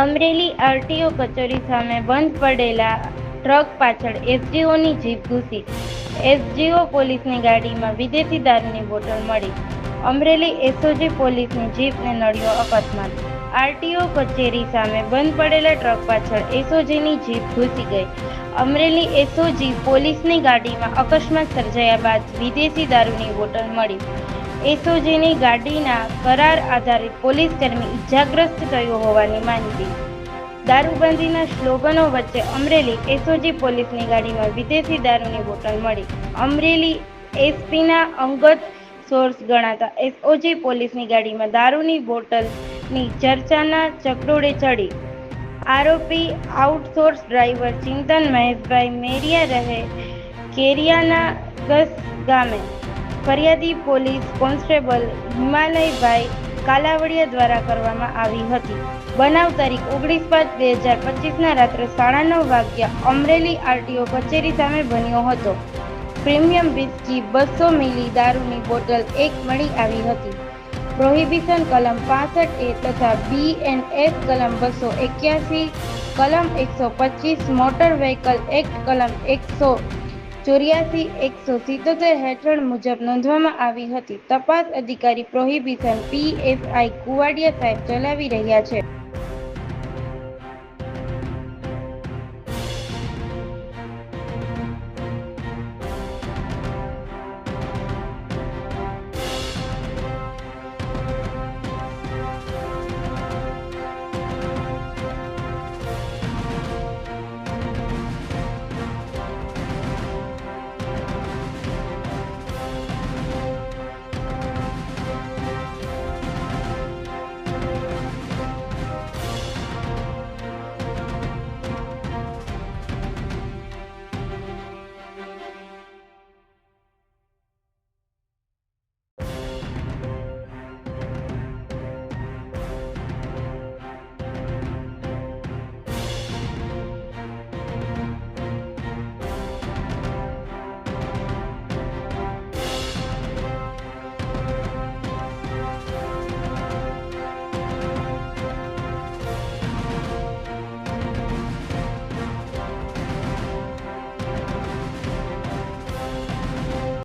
Amreli RTO કચેરી સામે બંધ પડેલા ટ્રક પાછળ એસજીઓની જીપ ઘૂસી. એસજીઓ પોલીસની ગાડીમાં વિદેશી દારૂની બોટલ મળી. અમરેલી એસઓજી પોલીસની જીપને નડ્યો અકસ્માત. આરટીઓ કચેરી સામે બંધ પડેલા ટ્રક પાછળ એસઓજીની જીપ ઘૂસી ગઈ. અમરેલી એસઓજી પોલીસની ગાડીમાં અકસ્માત સર્જાયા બાદ વિદેશી દારૂની બોટલ મળી. એસઓજીની ગાડીના કરાર આધારિત પોલીસકર્મી ઇજાગ્રસ્ત થયો હોવાની માહિતી. દારૂબંધીના સ્લોગનો વચ્ચે અમરેલી એસઓજી પોલીસની ગાડીમાં વિદેશી દારૂની બોટલ મળી. અમરેલી એસપીના અંગત સોર્સ ગણાતા એસઓજી પોલીસની ગાડીમાં દારૂની બોટલની ચર્ચાના ચકડોળે ચડી. આરોપી આઉટસોર્સ ડ્રાઈવર ચિંતન મહેશભાઈ મેરિયા રહે કેરિયાના ગસ ગામે. ફરિયાદી પોલીસ કોન્સ્ટેબલ હિમાલયભાઈ કાલાવડિયા દ્વારા કરવામાં આવી હતી. બનાવ તારીખ 19/5/2025 રાત્રે 9:30 વાગ્યા અમરેલી આરટીઓ કચેરી સામે બન્યો હતો. પ્રીમિયમ વિસ્કી 200 મિલી દારૂની બોટલ એક મળી આવી હતી. પ્રોહિબિશન કલમ 65A તથા BNS કલમ 281, કલમ 125, મોટર વ્હીકલ એક્ટ કલમ 184, 177 હેઠળ મુજબ નોંધવામાં આવી હતી. તપાસ અધિકારી પ્રોહિબિશન PSI કુવાડિયા સાહેબ ચલાવી રહ્યા છે.